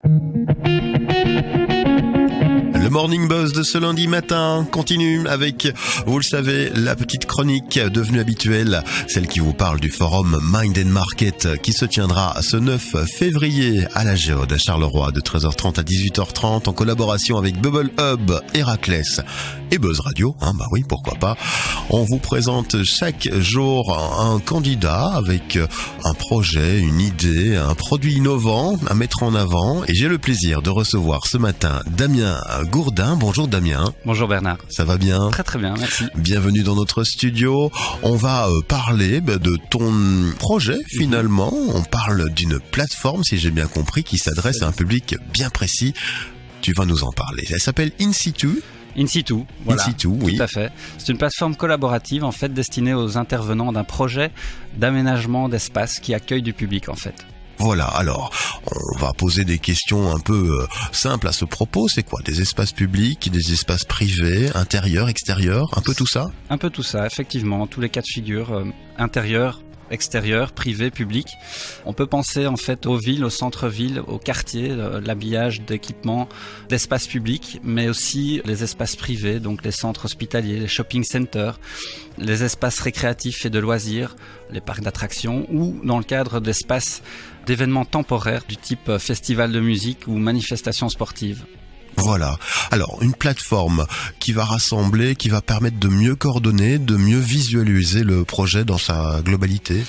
Le Morning Buzz de ce lundi matin continue avec, vous le savez, la petite chronique devenue habituelle, celle qui vous parle du forum Mind and Market qui se tiendra ce 9 février à la Géode à Charleroi de 13h30 à 18h30 en collaboration avec Bubble Hub, Héraclès et Buzz Radio. Bah oui, pourquoi pas. On vous présente chaque jour un candidat avec un projet, une idée, un produit innovant à mettre en avant et j'ai le plaisir de recevoir ce matin Damien Gourdin. Bonjour Damien. Bonjour Bernard. Ça va bien? Très très bien, merci. Bienvenue dans notre studio. On va parler de ton projet finalement. On parle d'une plateforme, si j'ai bien compris, qui s'adresse à un public bien précis. Tu vas nous en parler. Elle s'appelle In-Situ. In-Situ, voilà. In-Situ, oui. Tout à fait. C'est une plateforme collaborative en fait destinée aux intervenants d'un projet d'aménagement d'espace qui accueille du public en fait. Voilà, alors, on va poser des questions un peu simples à ce propos. C'est quoi? Des espaces publics, des espaces privés, intérieurs, extérieurs, un peu tout ça? Un peu tout ça, effectivement, tous les cas de figure, intérieur, extérieur, privé, public. On peut penser en fait aux villes, aux centres-villes, aux quartiers, l'habillage d'équipements, d'espaces publics, mais aussi les espaces privés, donc les centres hospitaliers, les shopping centers, les espaces récréatifs et de loisirs, les parcs d'attractions ou dans le cadre d'espaces d'événements temporaires du type festival de musique ou manifestations sportives. Voilà. Alors, une plateforme qui va rassembler, qui va permettre de mieux coordonner, de mieux visualiser le projet dans sa globalité.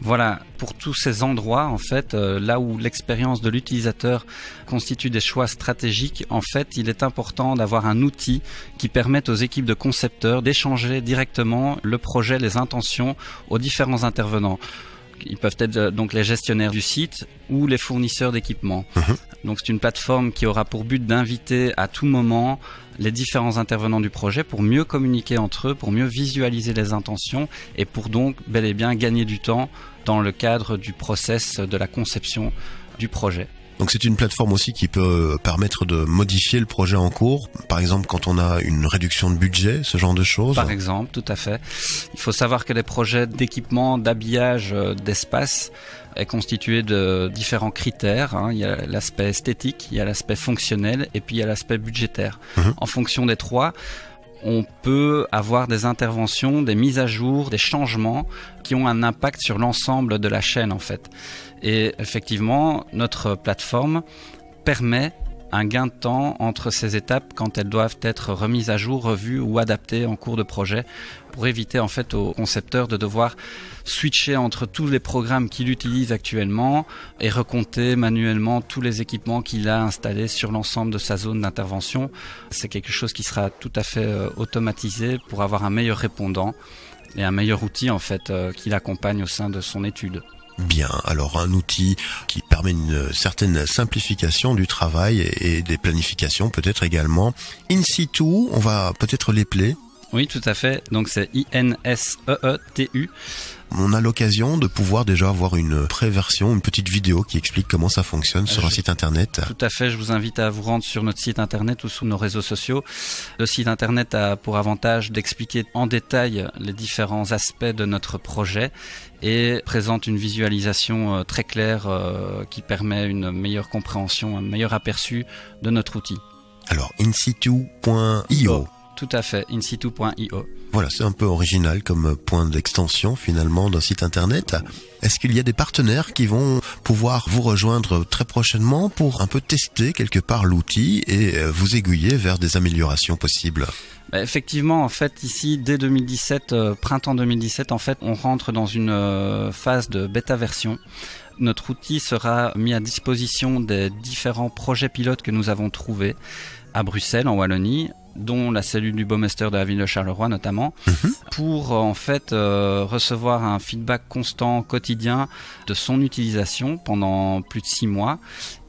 Voilà, pour tous ces endroits, en fait, là où l'expérience de l'utilisateur constitue des choix stratégiques, en fait, il est important d'avoir un outil qui permette aux équipes de concepteurs d'échanger directement le projet, les intentions aux différents intervenants. Ils peuvent être donc les gestionnaires du site ou les fournisseurs d'équipements. Donc c'est une plateforme qui aura pour but d'inviter à tout moment les différents intervenants du projet pour mieux communiquer entre eux, pour mieux visualiser les intentions et pour donc bel et bien gagner du temps dans le cadre du process de la conception du projet. Donc c'est une plateforme aussi qui peut permettre de modifier le projet en cours, par exemple quand on a une réduction de budget, ce genre de choses. Par exemple, tout à fait. Il faut savoir que les projets d'équipement, d'habillage, d'espace est constitué de différents critères. Il y a l'aspect esthétique, il y a l'aspect fonctionnel et puis il y a l'aspect budgétaire. En fonction des trois, on peut avoir des interventions, des mises à jour, des changements qui ont un impact sur l'ensemble de la chaîne en fait. Et effectivement, notre plateforme permet un gain de temps entre ces étapes quand elles doivent être remises à jour, revues ou adaptées en cours de projet pour éviter en fait aux concepteurs de devoir switcher entre tous les programmes qu'il utilise actuellement et recompter manuellement tous les équipements qu'il a installés sur l'ensemble de sa zone d'intervention. C'est quelque chose qui sera tout à fait automatisé pour avoir un meilleur répondant et un meilleur outil en fait qui l'accompagne au sein de son étude. Bien, alors un outil qui permet une certaine simplification du travail et des planifications peut-être également. In-Situ, on va peut-être l'épeler. Oui, tout à fait. Donc c'est INSEETU. On a l'occasion de pouvoir déjà avoir une pré-version, une petite vidéo qui explique comment ça fonctionne sur un site internet. Tout à fait, je vous invite à vous rendre sur notre site internet ou sur nos réseaux sociaux. Le site internet a pour avantage d'expliquer en détail les différents aspects de notre projet et présente une visualisation très claire qui permet une meilleure compréhension, un meilleur aperçu de notre outil. Alors, insitu.io. Tout à fait, insitu.io. Voilà, c'est un peu original comme point d'extension finalement d'un site internet. Est-ce qu'il y a des partenaires qui vont pouvoir vous rejoindre très prochainement pour un peu tester quelque part l'outil et vous aiguiller vers des améliorations possibles? Effectivement, en fait, ici, dès 2017, printemps 2017, en fait, on rentre dans une phase de bêta version. Notre outil sera mis à disposition des différents projets pilotes que nous avons trouvés à Bruxelles, en Wallonie, dont la cellule du Baumeister de la ville de Charleroi notamment, pour en fait recevoir un feedback constant, quotidien de son utilisation pendant plus de 6 mois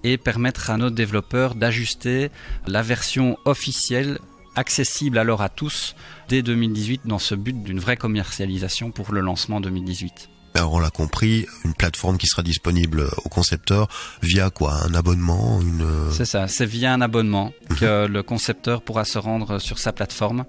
et permettre à nos développeurs d'ajuster la version officielle accessible alors à tous dès 2018 dans ce but d'une vraie commercialisation pour le lancement 2018. Alors on l'a compris, une plateforme qui sera disponible aux concepteurs via quoi? Un abonnement, C'est ça, c'est via un abonnement que le concepteur pourra se rendre sur sa plateforme.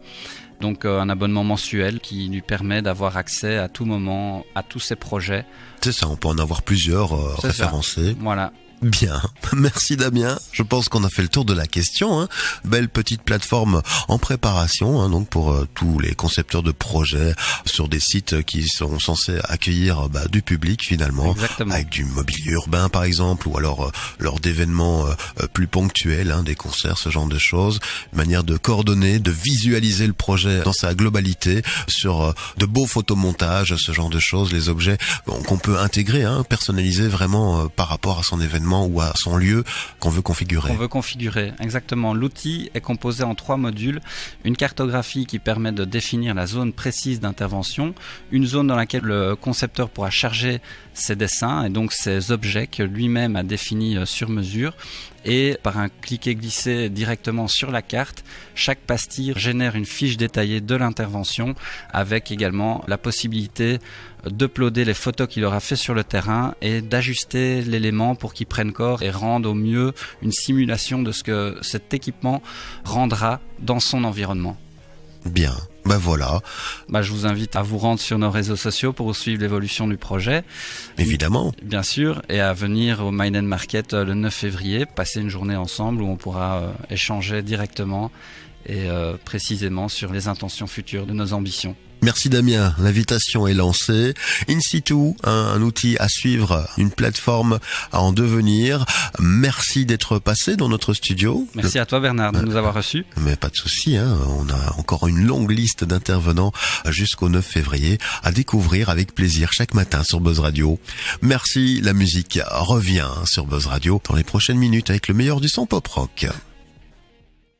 Donc un abonnement mensuel qui lui permet d'avoir accès à tout moment à tous ses projets. C'est ça, on peut en avoir plusieurs référencés. Voilà. Bien, merci Damien. Je pense qu'on a fait le tour de la question. Hein. Belle petite plateforme en préparation, hein, donc pour tous les concepteurs de projets sur des sites qui sont censés accueillir du public finalement, Exactement. avec du mobilier urbain par exemple, ou alors lors d'événements plus ponctuels, hein, des concerts, ce genre de choses. Une manière de coordonner, de visualiser le projet dans sa globalité sur de beaux photomontages, ce genre de choses, les objets qu'on peut intégrer, hein, personnaliser vraiment par rapport à son événement ou à son lieu qu'on veut configurer. On veut configurer, exactement. L'outil est composé en 3 modules. Une cartographie qui permet de définir la zone précise d'intervention, une zone dans laquelle le concepteur pourra charger ses dessins et donc ses objets que lui-même a définis sur mesure. Et par un cliquer-glisser directement sur la carte, chaque pastille génère une fiche détaillée de l'intervention avec également la possibilité d'uploader les photos qu'il aura fait sur le terrain et d'ajuster l'élément pour qu'il prenne corps et rende au mieux une simulation de ce que cet équipement rendra dans son environnement. Bien, voilà. Je vous invite à vous rendre sur nos réseaux sociaux pour suivre l'évolution du projet. Évidemment. Bien sûr, et à venir au Mind and Market le 9 février, passer une journée ensemble où on pourra échanger directement et précisément sur les intentions futures de nos ambitions. Merci Damien, l'invitation est lancée. In situ, un outil à suivre, une plateforme à en devenir. Merci d'être passé dans notre studio. Merci à toi Bernard de nous avoir reçus. Mais pas de souci, hein, on a encore une longue liste d'intervenants jusqu'au 9 février à découvrir avec plaisir chaque matin sur Buzz Radio. Merci, la musique revient sur Buzz Radio dans les prochaines minutes avec le meilleur du son pop rock.